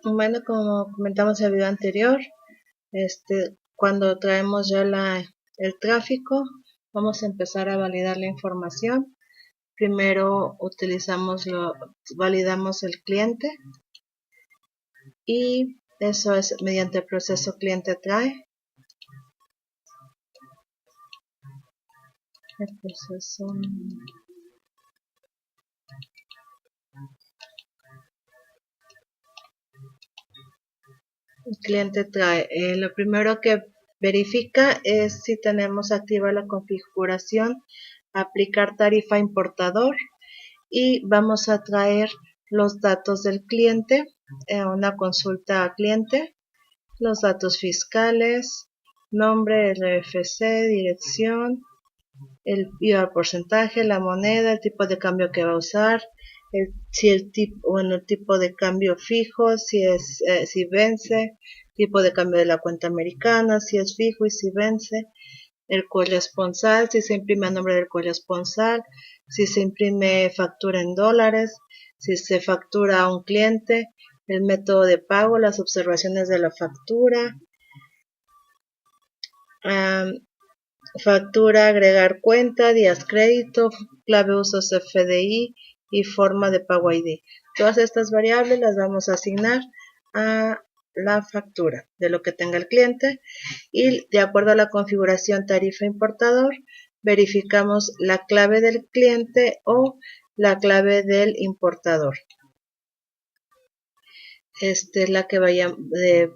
Bueno, como comentamos en el video anterior, cuando traemos ya el tráfico, vamos a empezar a validar la información. Primero validamos el cliente y eso es mediante el proceso cliente trae. El proceso el cliente trae. Lo primero que verifica es si tenemos activa la configuración aplicar tarifa importador y vamos a traer los datos del cliente, una consulta a cliente, los datos fiscales, nombre, RFC, dirección, el IVA porcentaje, la moneda, el tipo de cambio que va a usar, el tipo de cambio fijo, si vence, tipo de cambio de la cuenta americana, si es fijo y si vence, el corresponsal, si se imprime a nombre del corresponsal, si se imprime factura en dólares, si se factura a un cliente, el método de pago, las observaciones de la factura, factura, agregar cuenta, días crédito, clave usos FDI y forma de pago ID. Todas estas variables las vamos a asignar a la factura de lo que tenga el cliente y de acuerdo a la configuración tarifa importador verificamos la clave del cliente o la clave del importador. La que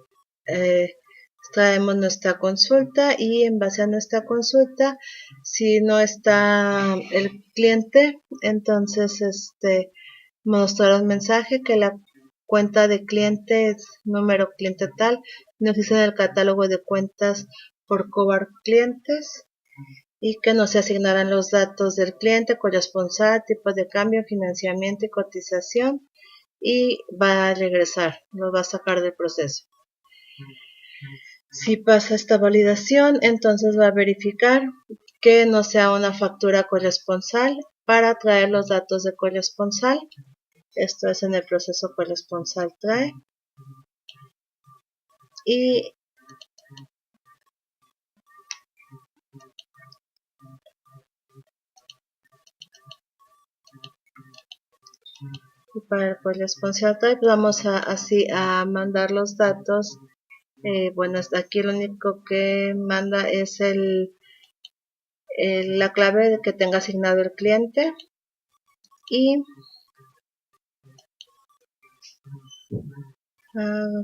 traemos nuestra consulta y en base a nuestra consulta, si no está el cliente, entonces mostrar un mensaje que la cuenta de cliente es número cliente tal, no existe en el catálogo de cuentas por cobar clientes y que no se asignarán los datos del cliente, corresponsal, tipo de cambio, financiamiento y cotización y va a regresar, lo va a sacar del proceso. Si pasa esta validación, entonces va a verificar que no sea una factura corresponsal para traer los datos de corresponsal. Esto es en el proceso corresponsal trae. Y para el corresponsal trae, vamos a mandar los datos. Bueno, aquí lo único que manda es la clave que tenga asignado el cliente y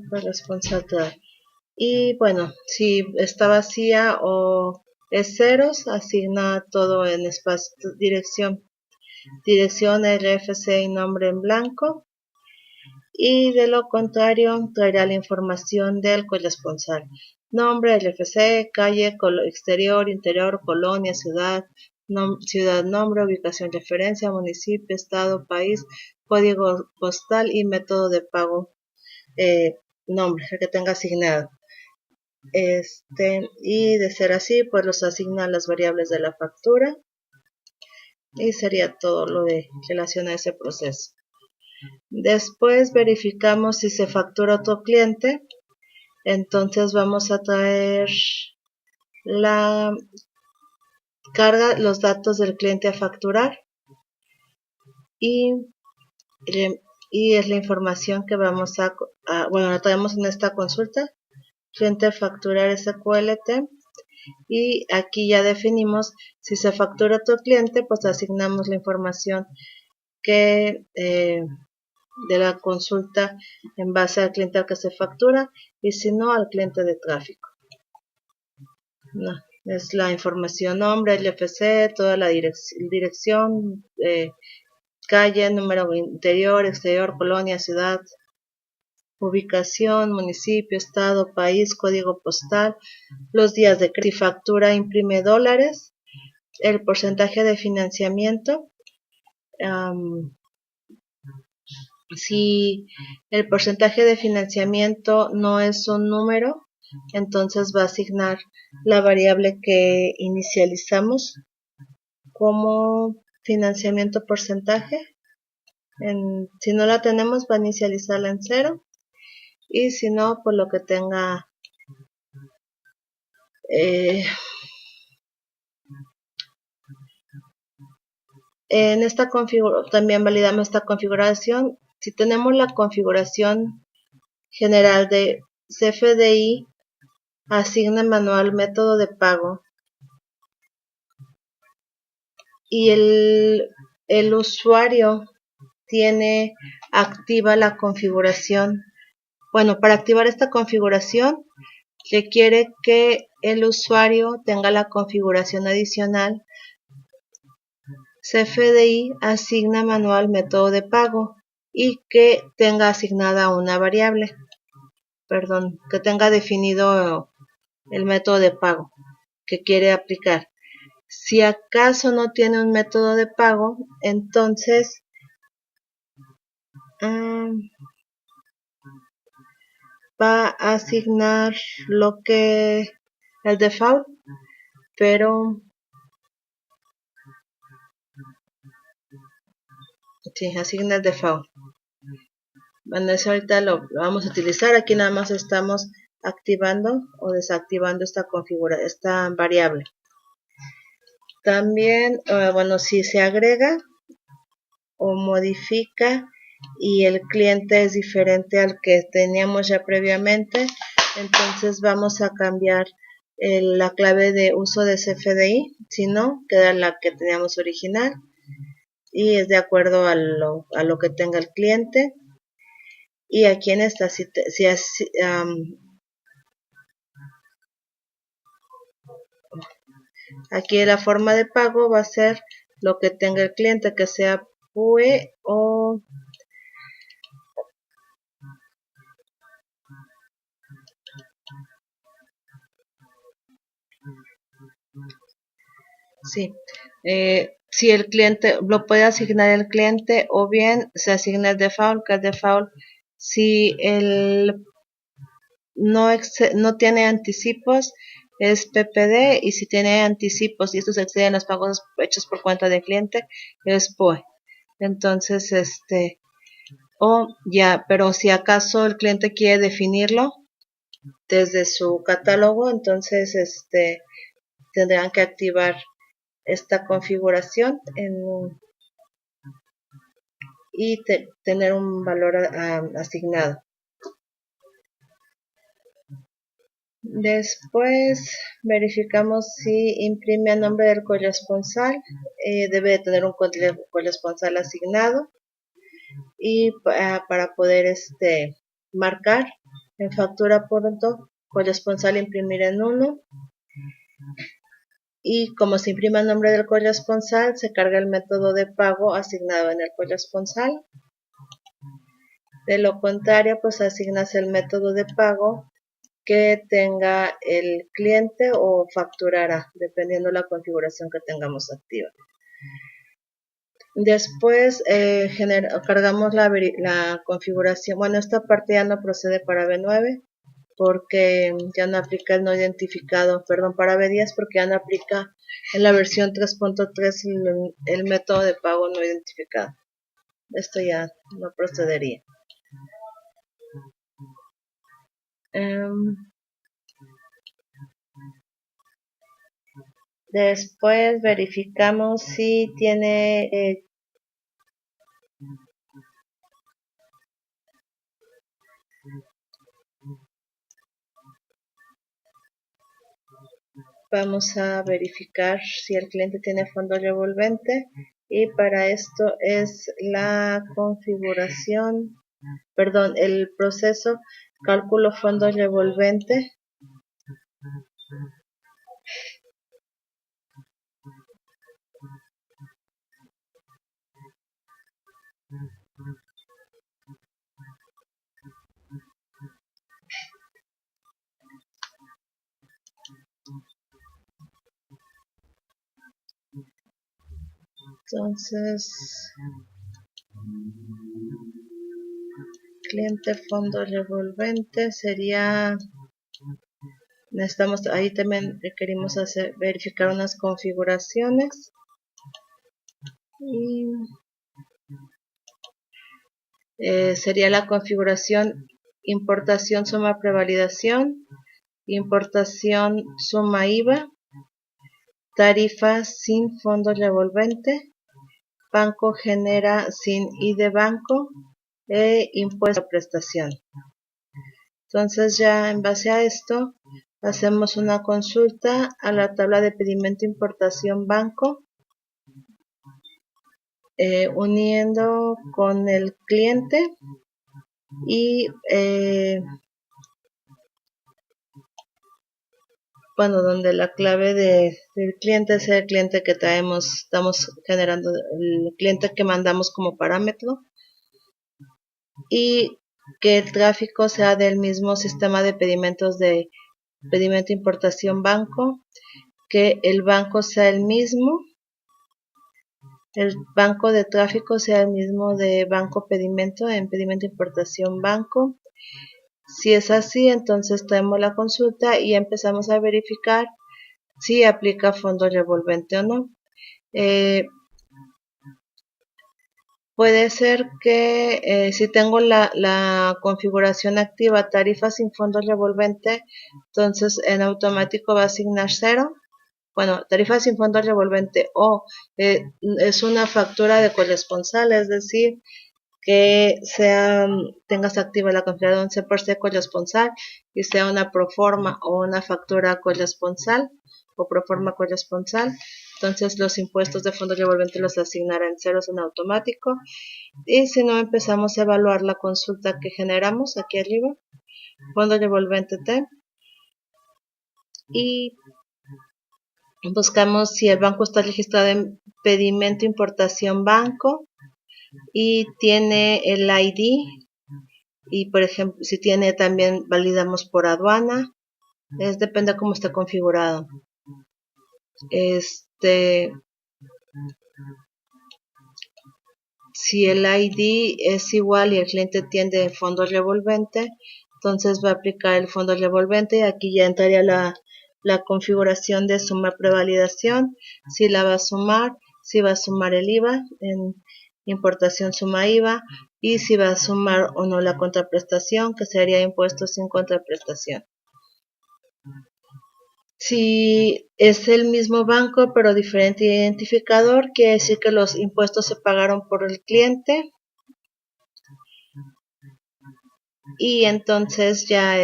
corresponsal trae. Y bueno, si está vacía o es ceros, asigna todo en espacio, dirección, RFC y nombre en blanco. Y de lo contrario, traerá la información del corresponsal. Nombre, RFC, calle, exterior, interior, colonia, ciudad, ciudad, nombre, ubicación, referencia, municipio, estado, país, código postal y método de pago, nombre, el que tenga asignado. Y de ser así, pues los asigna las variables de la factura y sería todo lo de relación a ese proceso. Después verificamos si se factura otro cliente, entonces vamos a traer los datos del cliente a facturar y es la información que vamos la traemos en esta consulta, cliente a facturar SQLT. Y aquí ya definimos si se factura otro cliente, pues asignamos la información que de la consulta en base al cliente al que se factura y si no al cliente de tráfico. No, es la información nombre, el FC, toda la dirección, calle, número interior, exterior, colonia, ciudad, ubicación, municipio, estado, país, código postal, los días de crédito, si factura imprime dólares, el porcentaje de financiamiento, si el porcentaje de financiamiento no es un número, entonces va a asignar la variable que inicializamos como financiamiento porcentaje. Si no la tenemos, va a inicializarla en 0. y si no, pues lo que tenga en esta configuración. También validamos esta configuración. Si tenemos la configuración general de CFDI, asigna manual método de pago, y el usuario tiene activa la configuración. Bueno, para activar esta configuración requiere que el usuario tenga la configuración adicional CFDI asigna manual método de pago y que tenga asignada una variable, que tenga definido el método de pago que quiere aplicar. Si acaso no tiene un método de pago, entonces va a asignar el default, pero sí, asigna el default. Bueno, eso ahorita lo vamos a utilizar. Aquí nada más estamos activando o desactivando esta variable. También, bueno, si se agrega o modifica y el cliente es diferente al que teníamos ya previamente, entonces vamos a cambiar la clave de uso de CFDI. Si no, queda la que teníamos original y es de acuerdo a lo que tenga el cliente. Y aquí en esta, aquí la forma de pago va a ser lo que tenga el cliente, que sea PUE o sí, si el cliente lo puede asignar el cliente, o bien se asigna el default, que el default, si el no tiene anticipos, es PPD, y si tiene anticipos y estos exceden los pagos hechos por cuenta del cliente, es PUE. Entonces, pero si acaso el cliente quiere definirlo desde su catálogo, entonces tendrán que activar esta configuración y tener un valor asignado. Después verificamos si imprime a nombre del corresponsal. Debe de tener un corresponsal asignado, y para poder marcar en factura pronto, corresponsal imprimir en 1, y como se imprime a nombre del corresponsal, se carga el método de pago asignado en el corresponsal. De lo contrario, pues asignas el método de pago que tenga el cliente o facturará, dependiendo de la configuración que tengamos activa. Después cargamos la configuración. Bueno, esta parte ya no procede para B9 porque ya no aplica el no identificado, para B10 porque ya no aplica en la versión 3.3 el método de pago no identificado. Esto ya no procedería. Después verificamos si tiene vamos a verificar si el cliente tiene fondo revolvente, y para esto es la configuración, el proceso cálculo fondo revolvente. Entonces, cliente fondo revolvente sería, ahí también requerimos verificar unas configuraciones, y sería la configuración importación suma prevalidación, importación suma IVA, tarifa sin fondo revolvente, banco genera sin I de banco e impuesto a prestación. Entonces ya en base a esto hacemos una consulta a la tabla de pedimento importación banco, uniendo con el cliente y donde la clave del cliente es el cliente que estamos generando, el cliente que mandamos como parámetro, y que el tráfico sea del mismo sistema de pedimentos de pedimento importación banco, que el banco sea el mismo, el banco de tráfico sea el mismo de banco pedimento en pedimento importación banco. Si es así, entonces traemos la consulta y empezamos a verificar si aplica fondo revolvente o no. Puede ser que si tengo la configuración activa tarifa sin fondo revolvente, entonces en automático va a asignar 0. Bueno, tarifa sin fondo revolvente o es una factura de corresponsal, es decir, que tengas activa la configuración C por C corresponsal y sea una proforma o una factura corresponsal o proforma corresponsal. Entonces los impuestos de fondo revolvente los asignarán en ceros en automático. Y si no, empezamos a evaluar la consulta que generamos aquí arriba, fondo revolvente T, y buscamos si el banco está registrado en pedimento importación banco y tiene el ID, y por ejemplo si tiene también validamos por aduana, depende cómo esté configurado. Si el ID es igual y el cliente tiene fondo revolvente, entonces va a aplicar el fondo revolvente y aquí ya entraría la configuración de suma prevalidación, si la va a sumar, si va a sumar el IVA, en importación suma IVA, y si va a sumar o no la contraprestación, que sería impuestos sin contraprestación. Si es el mismo banco pero diferente identificador, quiere decir que los impuestos se pagaron por el cliente y entonces ya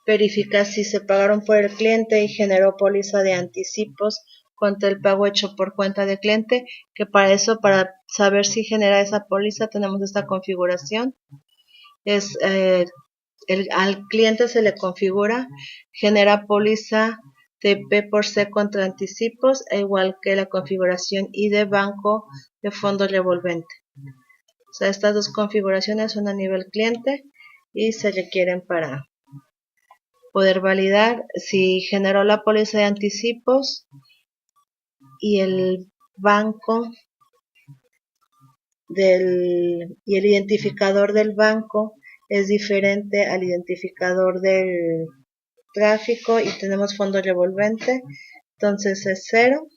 verifica si se pagaron por el cliente y generó póliza de anticipos contra el pago hecho por cuenta de cliente, que para eso, para saber si genera esa póliza, tenemos esta configuración. Al cliente se le configura, genera póliza de P por C contra anticipos, e igual que la configuración I de banco de fondo revolvente. O sea, estas dos configuraciones son a nivel cliente y se requieren para poder validar si generó la póliza de anticipos y el banco y el identificador del banco es diferente al identificador del tráfico y tenemos fondo revolvente, entonces es 0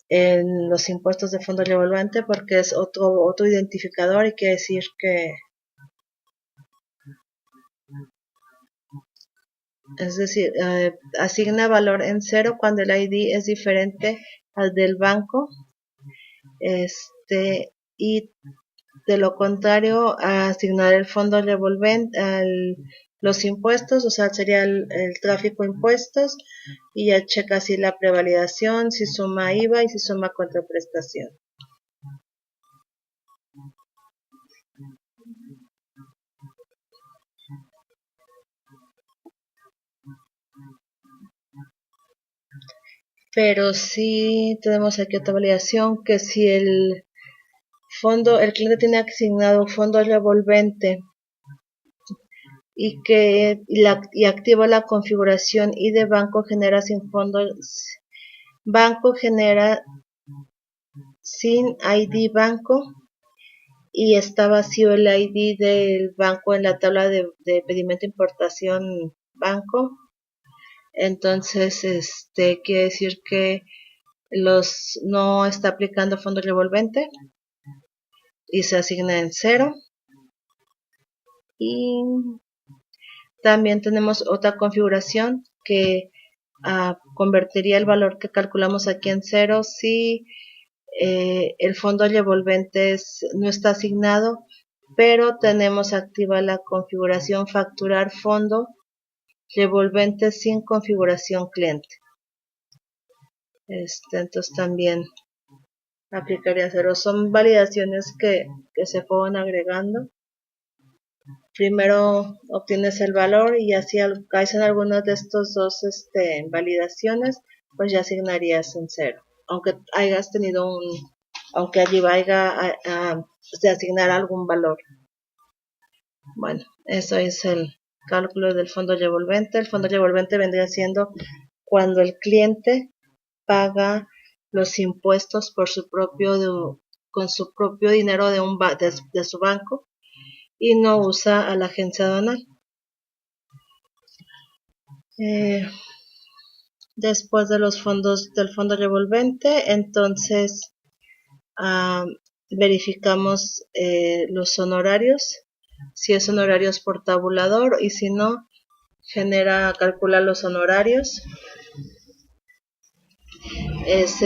en los impuestos de fondo revolvente porque es otro identificador y quiere decir que asigna valor en 0 cuando el ID es diferente al del banco, y de lo contrario a asignar el fondo revolvente los impuestos, o sea, sería el tráfico impuestos, y ya checa si la prevalidación, si suma IVA y si suma contraprestación. Pero sí tenemos aquí otra validación, que si el cliente tiene asignado fondo revolvente y activa la configuración y de banco genera sin fondo, banco genera sin ID banco y está vacío el ID del banco en la tabla de pedimento importación banco, Entonces, quiere decir que no está aplicando fondo revolvente y se asigna en 0. Y también tenemos otra configuración que convertiría el valor que calculamos aquí en 0 si el fondo revolvente no está asignado, pero tenemos activa la configuración facturar fondo revolvente sin configuración cliente. Entonces también aplicaría 0. Son validaciones que se fueron agregando. Primero obtienes el valor y así caes en algunas de estos dos validaciones, pues ya asignarías en 0. Aunque hayas tenido aunque allí vaya a asignar algún valor. Bueno, eso es el cálculo del fondo revolvente. El fondo revolvente vendría siendo cuando el cliente paga los impuestos con su propio dinero de su banco y no usa a la agencia aduanal. Después de los fondos del fondo revolvente, entonces verificamos los honorarios, si es honorarios por tabulador, y si no, calcula los honorarios. Es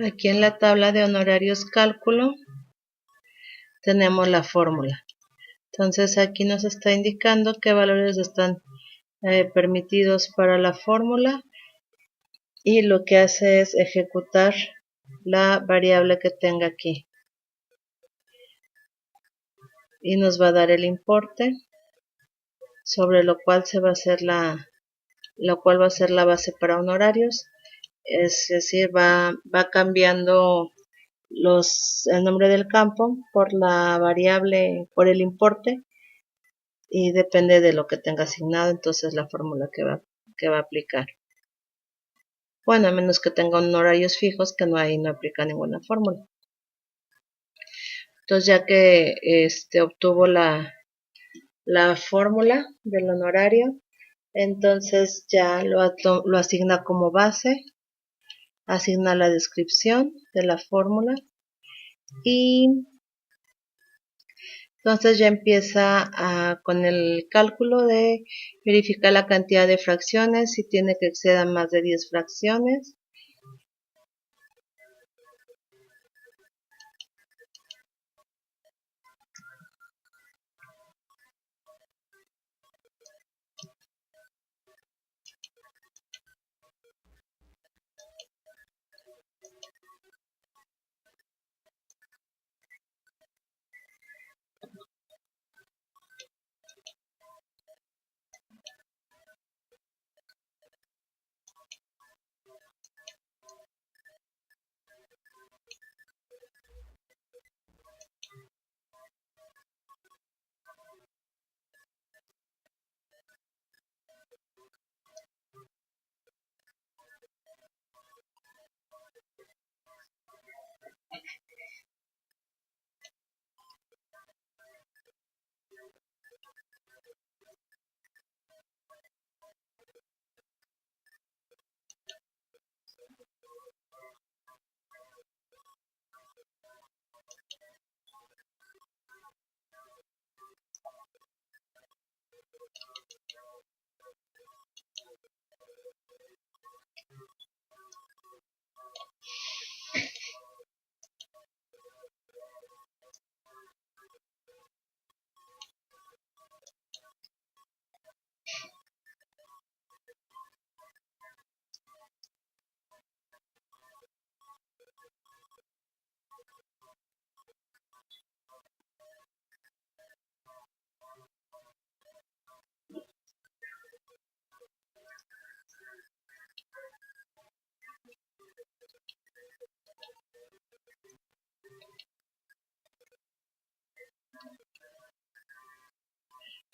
aquí en la tabla de honorarios cálculo tenemos la fórmula. Entonces aquí nos está indicando qué valores están permitidos para la fórmula, y lo que hace es ejecutar la variable que tenga aquí y nos va a dar el importe sobre lo cual va a ser la base para honorarios. Es decir, va cambiando el nombre del campo por la variable, por el importe, y depende de lo que tenga asignado, entonces la fórmula que va a aplicar. Bueno, a menos que tenga honorarios fijos, que no aplica ninguna fórmula. Entonces, ya que obtuvo la fórmula del honorario, entonces ya lo asigna como base, asigna la descripción de la fórmula y entonces ya empieza con el cálculo de verificar la cantidad de fracciones, si tiene que exceder más de 10 fracciones.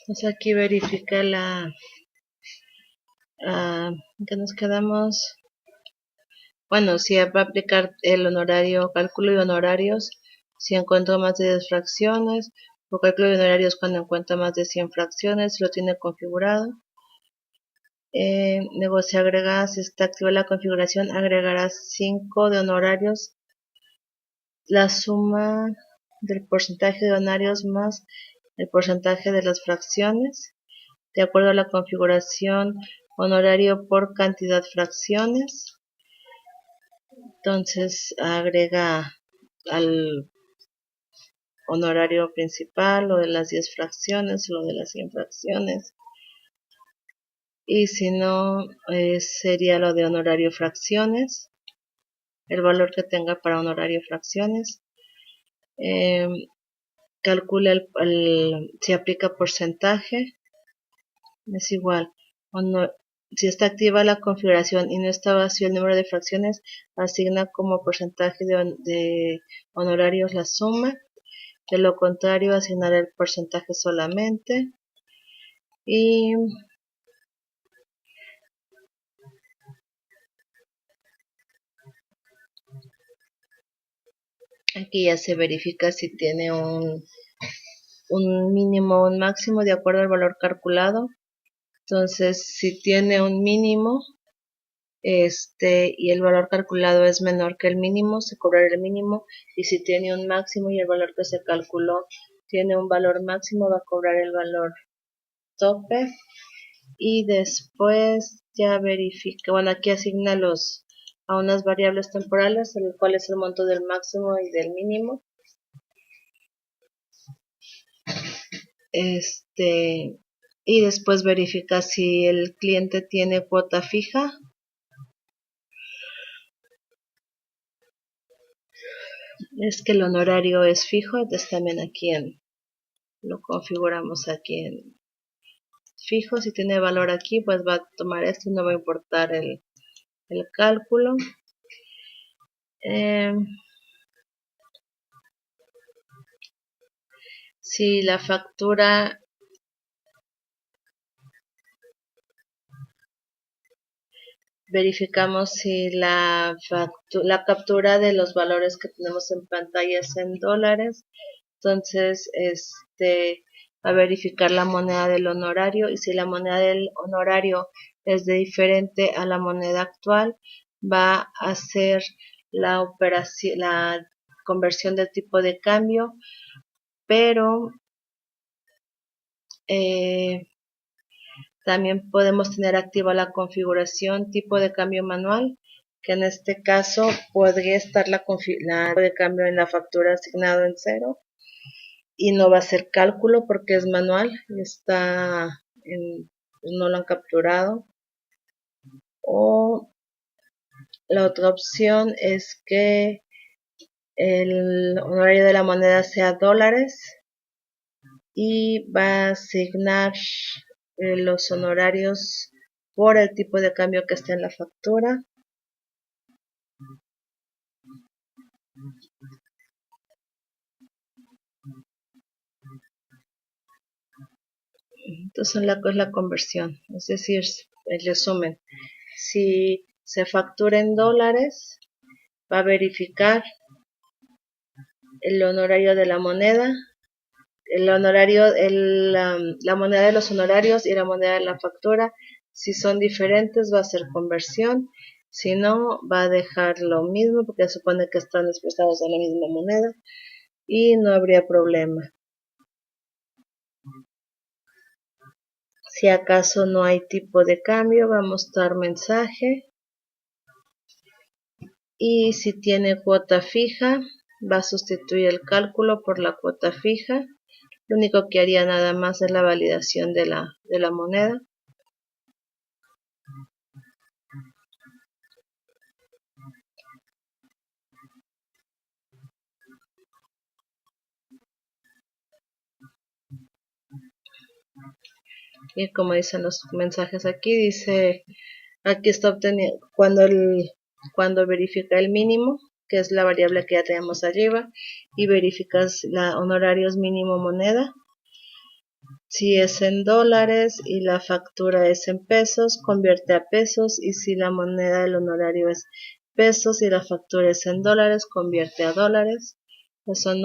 Entonces aquí verifica que nos quedamos. Bueno, si va a aplicar el honorario, cálculo de honorarios, si encuentro más de 10 fracciones, o cálculo de honorarios cuando encuentra más de 100 fracciones, lo tiene configurado. Luego se agrega, si está activa la configuración, agregará 5 de honorarios, la suma del porcentaje de honorarios más el porcentaje de las fracciones, de acuerdo a la configuración, honorario por cantidad fracciones. Entonces agrega al honorario principal, lo de las 10 fracciones, lo de las 100 fracciones. Y si no, sería lo de honorario fracciones, el valor que tenga para honorario fracciones. Calcula si aplica porcentaje, es igual. Si está activa la configuración y no está vacío el número de fracciones, asigna como porcentaje de honorarios la suma. De lo contrario, asignará el porcentaje solamente. Y aquí ya se verifica si tiene un mínimo o un máximo de acuerdo al valor calculado. Entonces, si tiene un mínimo, y el valor calculado es menor que el mínimo, se cobrará el mínimo, y si tiene un máximo y el valor que se calculó tiene un valor máximo, va a cobrar el valor tope. Y después ya verifica, bueno, aquí asigna a unas variables temporales, el cual es el monto del máximo y del mínimo. Y después verifica si el cliente tiene cuota fija. Es que el honorario es fijo, entonces también aquí lo configuramos aquí en fijo. Si tiene valor aquí, pues va a tomar esto y no va a importar el cálculo. Si la factura verificamos si la captura de los valores que tenemos en pantalla es en dólares. Entonces, a verificar la moneda del honorario, y si la moneda del honorario es diferente a la moneda actual, va a hacer la operación, la conversión del tipo de cambio, pero también podemos tener activa la configuración tipo de cambio manual, que en este caso podría estar la de cambio en la factura asignado en 0 y no va a ser cálculo porque es manual, no lo han capturado. O la otra opción es que el honorario de la moneda sea dólares y va a asignar los honorarios por el tipo de cambio que está en la factura. Entonces es la conversión, es decir, el resumen. Si se factura en dólares, va a verificar el honorario de la moneda, el honorario, la moneda de los honorarios y la moneda de la factura. Si son diferentes, va a hacer conversión. Si no, va a dejar lo mismo porque se supone que están expresados en la misma moneda y no habría problema. Si acaso no hay tipo de cambio, va a mostrar mensaje. Y si tiene cuota fija, va a sustituir el cálculo por la cuota fija. Lo único que haría nada más es la validación de la moneda. Y como dicen los mensajes aquí, dice, aquí está obteniendo, cuando verifica el mínimo, que es la variable que ya tenemos arriba, y verificas la honorarios mínimo moneda. Si es en dólares y la factura es en pesos, convierte a pesos, y si la moneda del honorario es pesos y la factura es en dólares, convierte a dólares. Pues son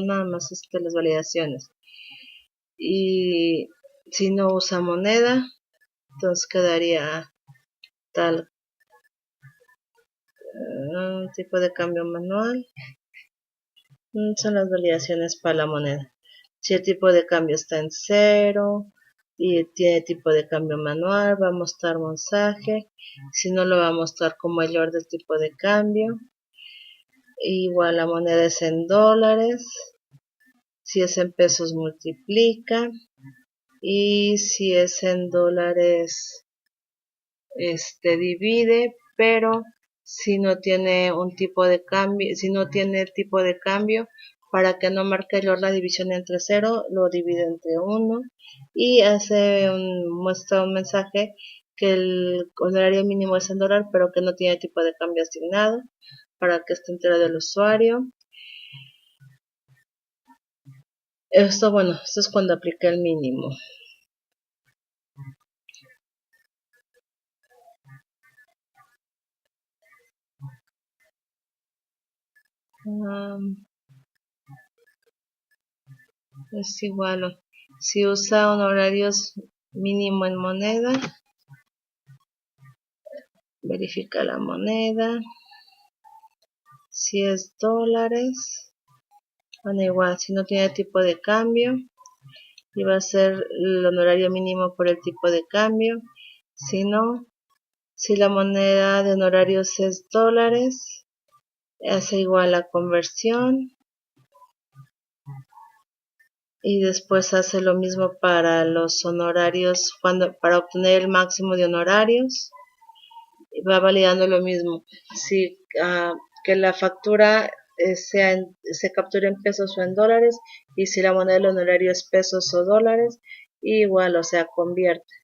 nada más las validaciones. Y si no usa moneda, entonces quedaría tal tipo de cambio manual. Son las validaciones para la moneda. Si el tipo de cambio está en 0 y tiene tipo de cambio manual, va a mostrar mensaje. Si no, lo va a mostrar con mayor del tipo de cambio. Igual la moneda es en dólares. Si es en pesos, multiplica. Y si es en dólares, divide, pero si no tiene un tipo de cambio, si no tiene tipo de cambio, para que no marque error la división entre 0, lo divide entre 1 y muestra un mensaje que el honorario mínimo es en dólar, pero que no tiene tipo de cambio asignado, para que esté enterado del usuario. Esto es cuando aplica el mínimo. Es igual. Si usa honorarios mínimo en moneda, verifica la moneda. Si es dólares, igual, si no tiene tipo de cambio, y va a ser el honorario mínimo por el tipo de cambio. Si no, si la moneda de honorarios es dólares, hace igual la conversión. Y después hace lo mismo para los honorarios, para obtener el máximo de honorarios. Va validando lo mismo. Si que la factura se capture en pesos o en dólares, y si la moneda del honorario es pesos o dólares, igual, o sea, convierte.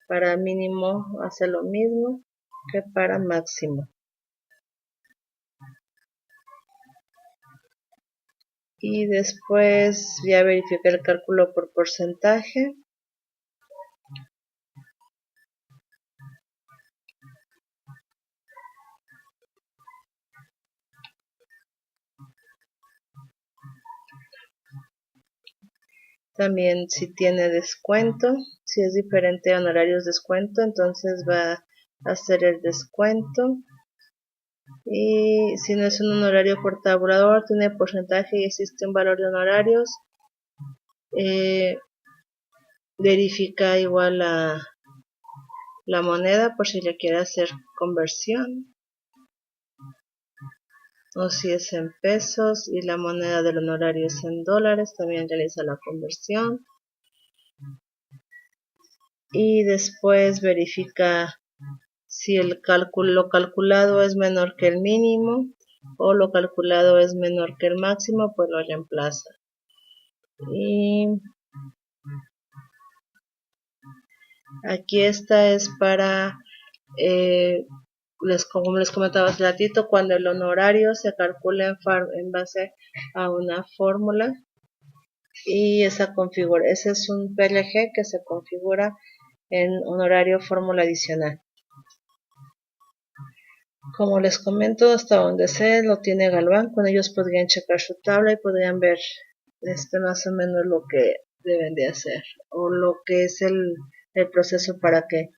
Para mínimo hace lo mismo que para máximo. Y después ya verifiqué el cálculo por porcentaje. También si tiene descuento, si es diferente a honorarios descuento, entonces va a hacer el descuento. Y si no es un honorario por tabulador, tiene porcentaje y existe un valor de honorarios, verifica igual la moneda por si le quiere hacer conversión, o si es en pesos y la moneda del honorario es en dólares, también realiza la conversión. Y después verifica si lo calculado es menor que el mínimo o lo calculado es menor que el máximo, pues lo reemplaza. Y aquí esta es para, como les comentaba hace ratito, cuando el honorario se calcula en base a una fórmula, y ese es un PLG que se configura en honorario fórmula adicional. Como les comento, hasta donde sé, lo tiene Galván. Con ellos podrían checar su tabla y podrían ver más o menos lo que deben de hacer, o lo que es el proceso para que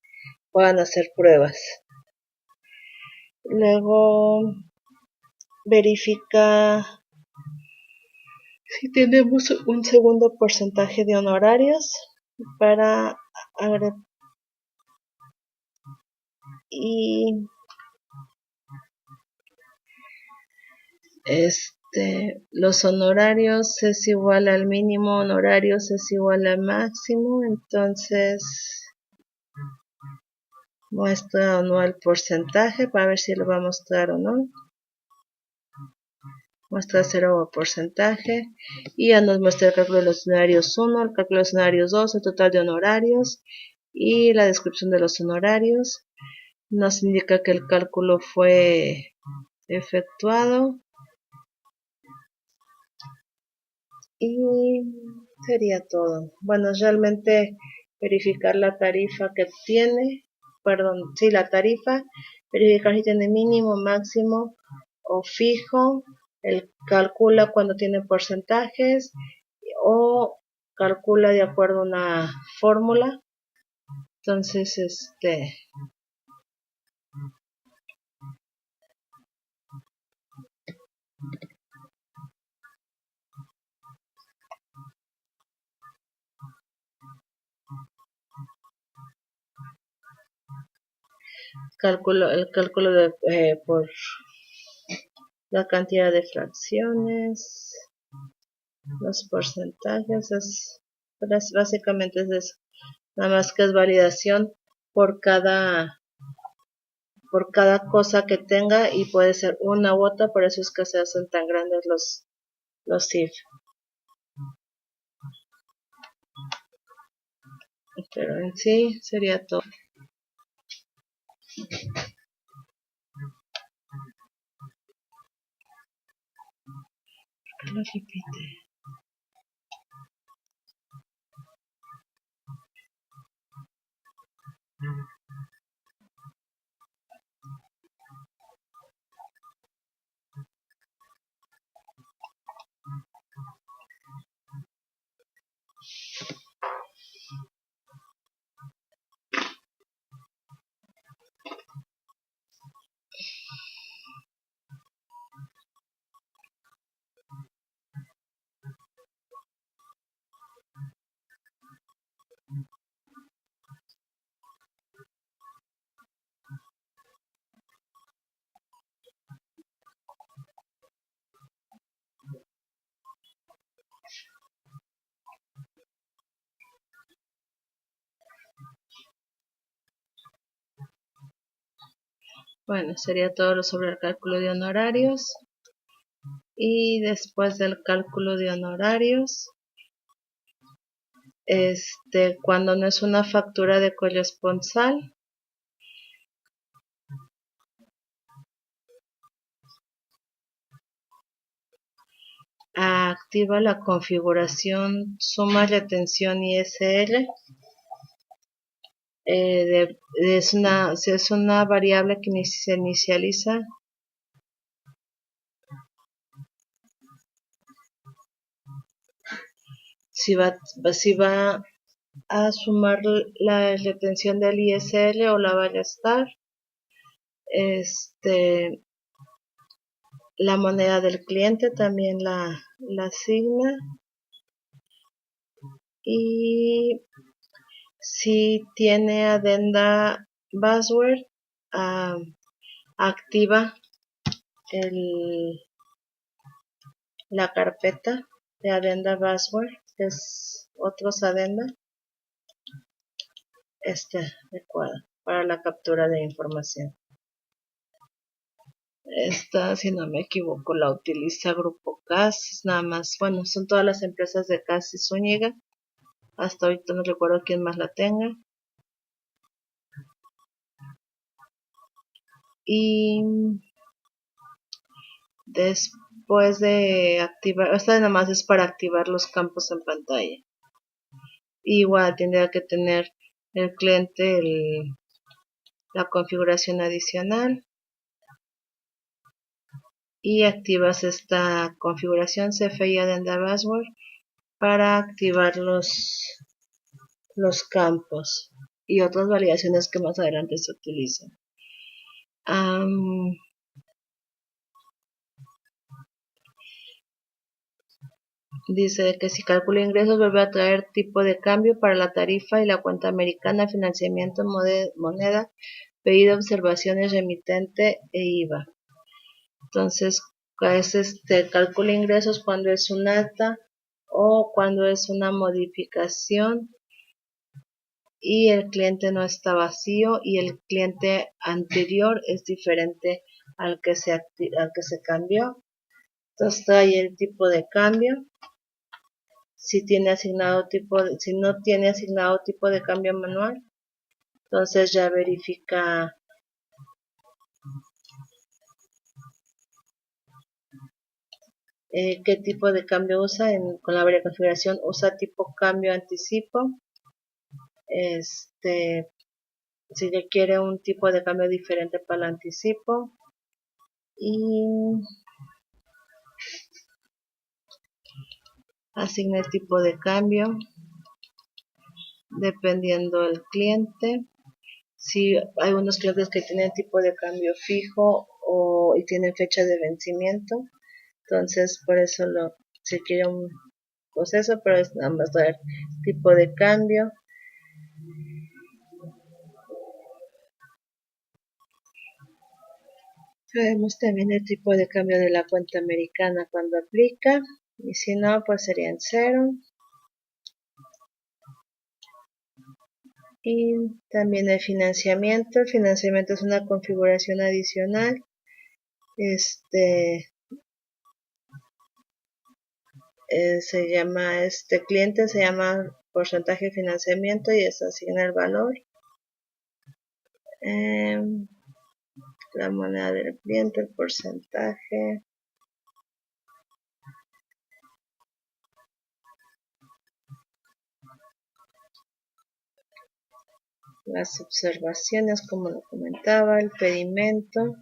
puedan hacer pruebas. Luego verifica si tenemos un segundo porcentaje de honorarios para agregar, y los honorarios es igual al mínimo, honorarios es igual al máximo, entonces muestra anual porcentaje para ver si lo va a mostrar o no. Muestra 0 porcentaje, y ya nos muestra el cálculo de los honorarios 1, el cálculo de los honorarios 2, el total de honorarios y la descripción de los honorarios. Nos indica que el cálculo fue efectuado. Y Sería todo. Bueno, realmente verificar la tarifa que tiene, perdón, sí, la tarifa, verificar si tiene mínimo, máximo o fijo, él calcula cuando tiene porcentajes o calcula de acuerdo a una fórmula. Entonces, el cálculo de, por la cantidad de fracciones, los porcentajes, básicamente es eso. Nada más que es validación por cada cosa que tenga y puede ser una u otra, por eso es que se hacen tan grandes los if. Pero en sí sería todo. Lo repite. Bueno, sería todo sobre el cálculo de honorarios. Y después del cálculo de honorarios, cuando no es una factura de corresponsal, activa la configuración suma retención ISR. Es una variable que se inicializa si va a sumar la retención del ISR o la va a restar, la moneda del cliente también la asigna, y si tiene adenda password, activa la carpeta de adenda password, que es otros adenda, adecuada para la captura de información. Esta, si no me equivoco, la utiliza Grupo CAS, nada más, bueno, son todas las empresas de CAS y Zúñiga. Hasta ahorita no recuerdo quién más la tenga. Y después de activar, esta nada más es para activar los campos en pantalla. Igual tendría que tener el cliente la configuración adicional, y activas esta configuración CFI Adenda Password para activar los campos y otras validaciones que más adelante se utilizan. Dice que si calcula ingresos vuelve a traer tipo de cambio para la tarifa y la cuenta americana, financiamiento, moneda, pedido, observaciones, remitente e IVA. Entonces, es calcula ingresos cuando es un alta o cuando es una modificación y el cliente no está vacío y el cliente anterior es diferente al que se cambió. Entonces trae el tipo de cambio. Si no tiene asignado tipo de cambio manual, entonces ya verifica qué tipo de cambio usa. Con la variable configuración usa tipo cambio anticipo. Si le quiere un tipo de cambio diferente para el anticipo. Y asigne el tipo de cambio dependiendo del cliente. Si hay unos clientes que tienen tipo de cambio fijo y tienen fecha de vencimiento, entonces por eso se quiere un proceso, pero es nada más dar tipo de cambio. Vemos también el tipo de cambio de la cuenta americana cuando aplica, y si no, pues sería en 0. Y también el financiamiento. El financiamiento es una configuración adicional. Cliente se llama porcentaje de financiamiento y eso asigna el valor. La moneda del cliente, el porcentaje. Las observaciones, como lo comentaba, el pedido.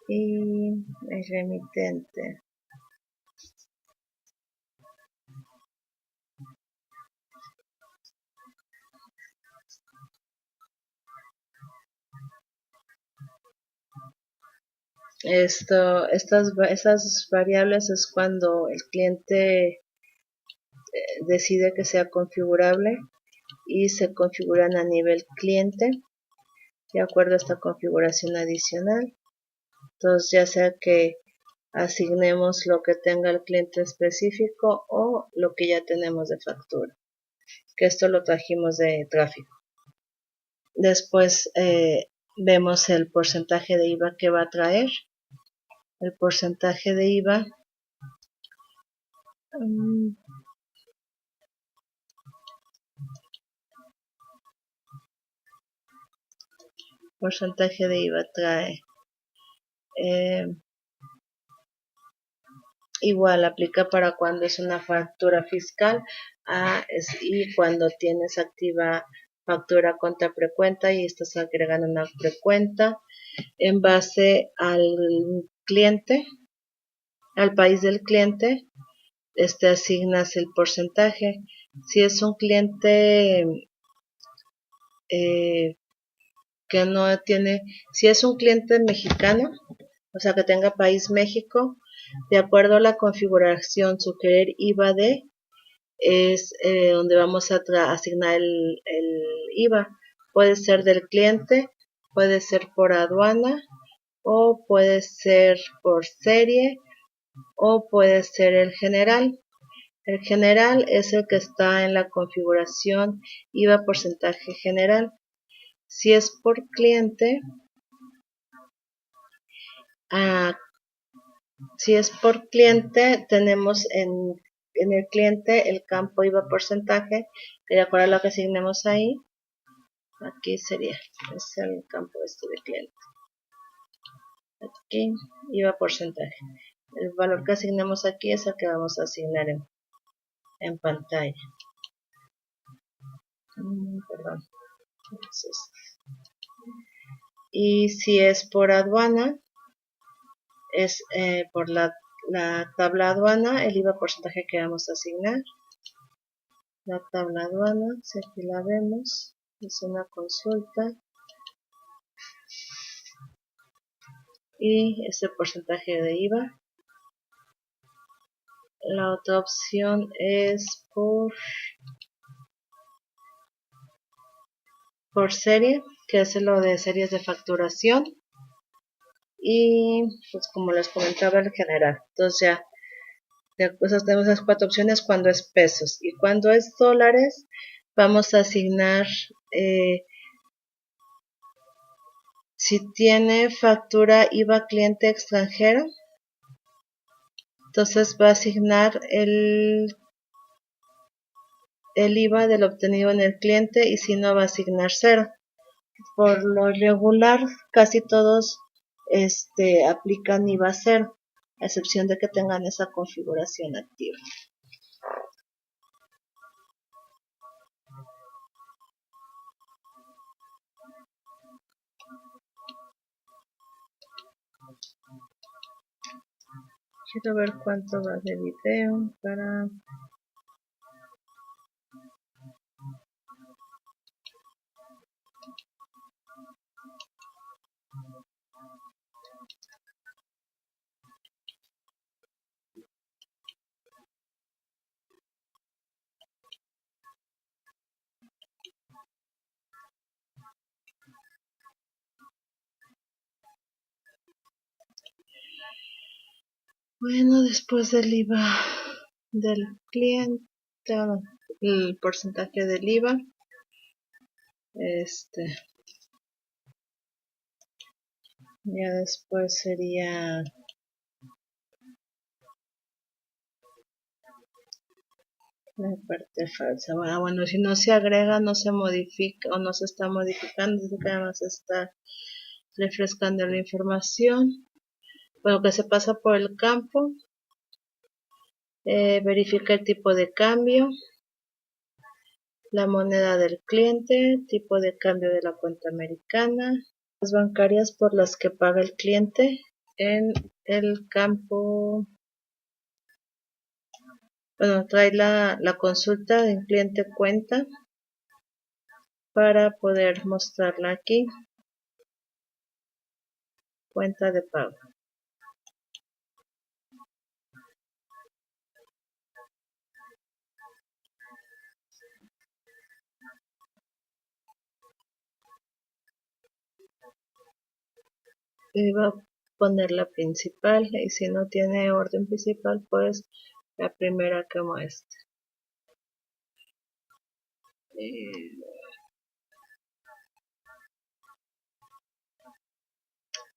Y el remitente. Estas variables es cuando el cliente decide que sea configurable y se configuran a nivel cliente de acuerdo a esta configuración adicional. Entonces, ya sea que asignemos lo que tenga el cliente específico o lo que ya tenemos de factura, que esto lo trajimos de tráfico. Después vemos el porcentaje de IVA que va a traer. El porcentaje de IVA trae igual, aplica para cuando es una factura fiscal y cuando tienes activa factura contra precuenta y estás agregando una precuenta en base al cliente, al país del cliente, asignas el porcentaje. Si es un cliente que no tiene, si es un cliente mexicano, o sea que tenga país México, de acuerdo a la configuración sugerir IVA es donde vamos a asignar el IVA. Puede ser del cliente, puede ser por aduana, o puede ser por serie, o puede ser el general. El general es el que está en la configuración IVA porcentaje general. Si es por cliente, tenemos en el cliente el campo IVA porcentaje, que de acuerdo a lo que asignemos ahí, aquí es el campo de cliente. Aquí, IVA porcentaje. El valor que asignemos aquí es el que vamos a asignar en pantalla. Perdón. Y si es por aduana, es por la tabla aduana, el IVA porcentaje que vamos a asignar. La tabla aduana, si aquí la vemos, es una consulta. Y ese porcentaje de IVA. La otra opción es por serie, que es lo de series de facturación. Y pues como les comentaba, el general. Entonces ya tenemos esas 4 opciones cuando es pesos. Y cuando es dólares, vamos a asignar, si tiene factura IVA cliente extranjero, entonces va a asignar el IVA del obtenido en el cliente y si no va a asignar cero. Por lo regular, casi todos aplican IVA cero, a excepción de que tengan esa configuración activa. Quiero ver cuánto va de video para... Bueno, después del IVA del cliente, el porcentaje del IVA, ya después sería la parte falsa. Bueno, si no se agrega, no se modifica o no se está modificando, es que además está refrescando la información. Bueno, que se pasa por el campo, verifica el tipo de cambio, la moneda del cliente, tipo de cambio de la cuenta americana, las bancarias por las que paga el cliente en el campo. Bueno, trae la consulta del cliente cuenta para poder mostrarla aquí. Cuenta de pago. Y va a poner la principal y si no tiene orden principal, pues la primera que muestre.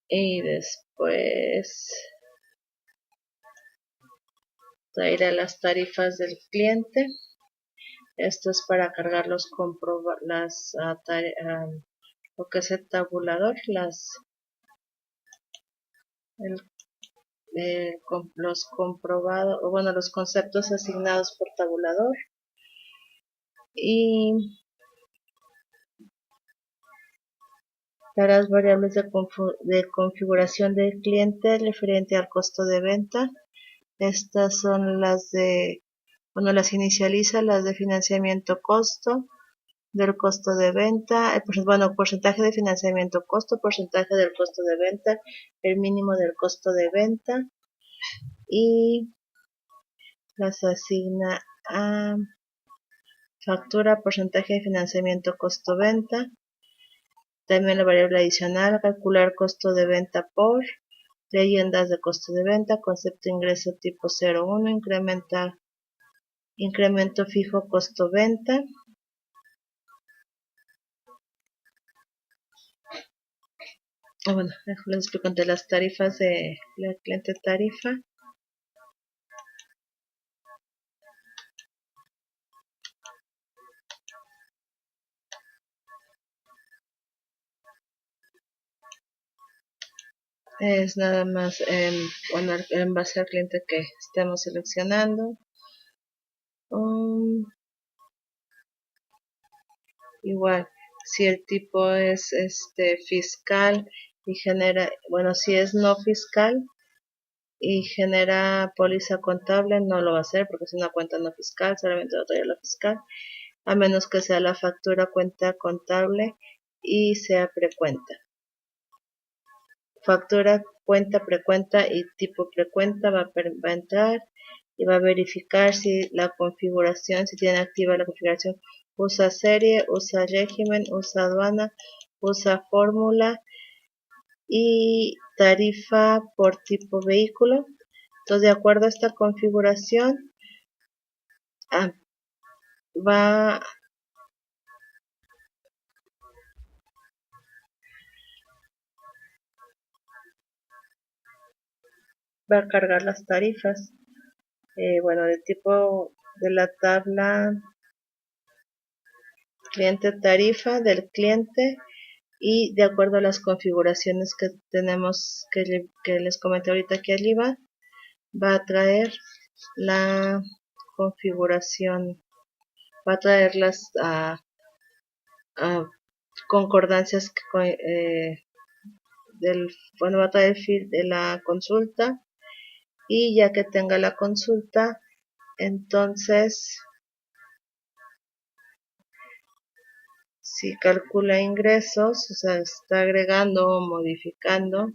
Y después traerá las tarifas del cliente. Esto es para cargar los lo que es el tabulador, los comprobados, o bueno, los conceptos asignados por tabulador. Y las variables de configuración del cliente referente al costo de venta. Estas son las las inicializa, las de financiamiento costo, del costo de venta, porcentaje de financiamiento costo, porcentaje del costo de venta, el mínimo del costo de venta y las asigna a factura, porcentaje de financiamiento costo venta. También la variable adicional, calcular costo de venta por leyendas de costo de venta, concepto ingreso tipo 01, incremento fijo costo venta. Bueno, les explico entre las tarifas de la cliente tarifa. Es nada más en base al cliente que estemos seleccionando. Igual, si el tipo es fiscal y genera, si es no fiscal y genera póliza contable, no lo va a hacer porque es una cuenta no fiscal, solamente lo trae la fiscal, a menos que sea la factura cuenta contable y sea precuenta. Factura, cuenta, precuenta y tipo precuenta va a entrar y va a verificar si la configuración, si tiene activa la configuración, usa serie, usa régimen, usa aduana, usa fórmula y tarifa por tipo vehículo. Entonces, de acuerdo a esta configuración, va a cargar las tarifas. De tipo de la tabla cliente tarifa del cliente, y de acuerdo a las configuraciones que tenemos, que les comenté ahorita aquí arriba, va a traer la configuración, va a traer las concordancias bueno, va a traer el feed de la consulta, y ya que tenga la consulta, entonces si calcula ingresos, o sea, está agregando o modificando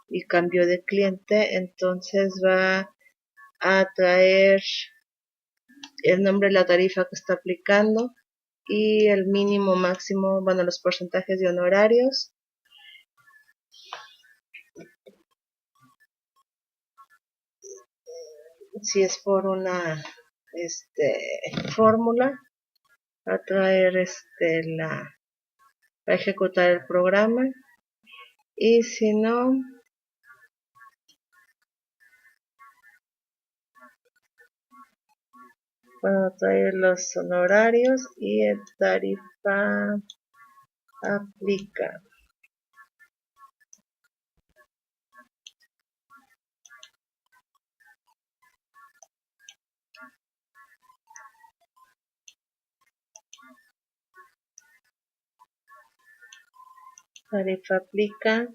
y cambio de cliente, entonces va a traer el nombre de la tarifa que está aplicando y el mínimo, máximo, bueno, los porcentajes de honorarios. Si es por una fórmula, va a traer va a ejecutar el programa, y si no, va a traer los honorarios y el tarifa aplica. Tarifa aplica.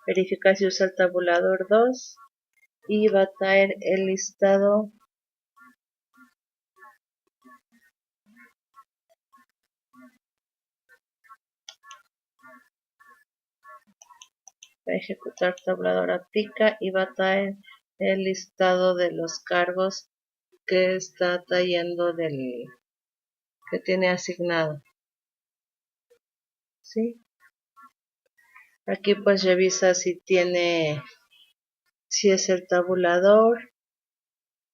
Verifica si usa el tabulador 2 y va a traer el listado va a ejecutar tabulador aplica y va a traer el listado de los cargos que está trayendo que tiene asignado. ¿Sí? Aquí pues revisa si es el tabulador,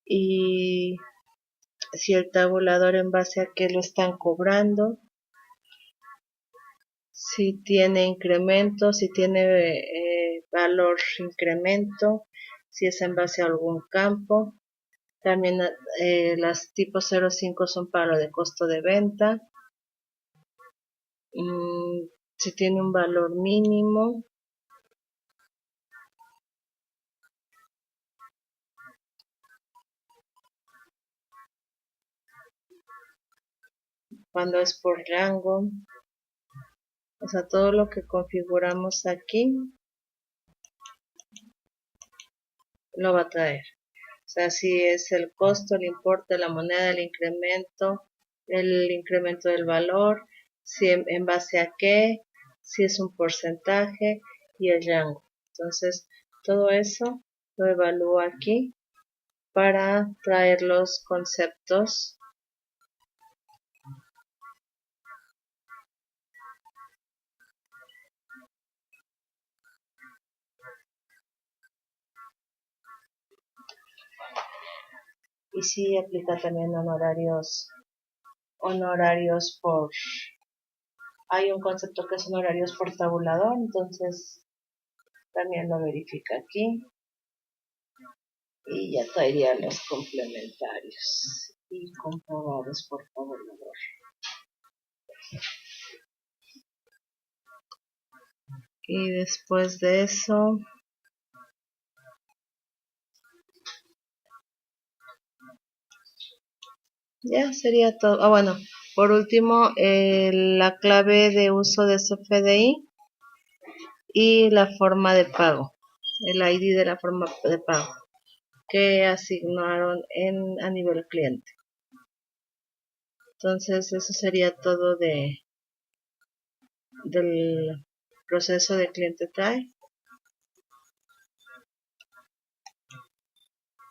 y si el tabulador en base a qué lo están cobrando, si tiene incremento, si tiene valor incremento, si es en base a algún campo. También las tipos 05 son para lo de costo de venta. Si tiene un valor mínimo. Cuando es por rango. O sea, todo lo que configuramos aquí lo va a traer. O sea, si es el costo, el importe, la moneda, el incremento del valor, si en base a qué, si es un porcentaje y el rango. Entonces, todo eso lo evalúo aquí para traer los conceptos. Y sí aplica también honorarios hay un concepto que es honorarios por tabulador, entonces también lo verifica aquí. Y ya traería los complementarios y comprobados por tabulador. Y después de eso, ya sería todo. Bueno, por último, la clave de uso de CFDI y la forma de pago, el ID de la forma de pago que asignaron a nivel cliente. Entonces, eso sería todo del proceso de cliente TRAE.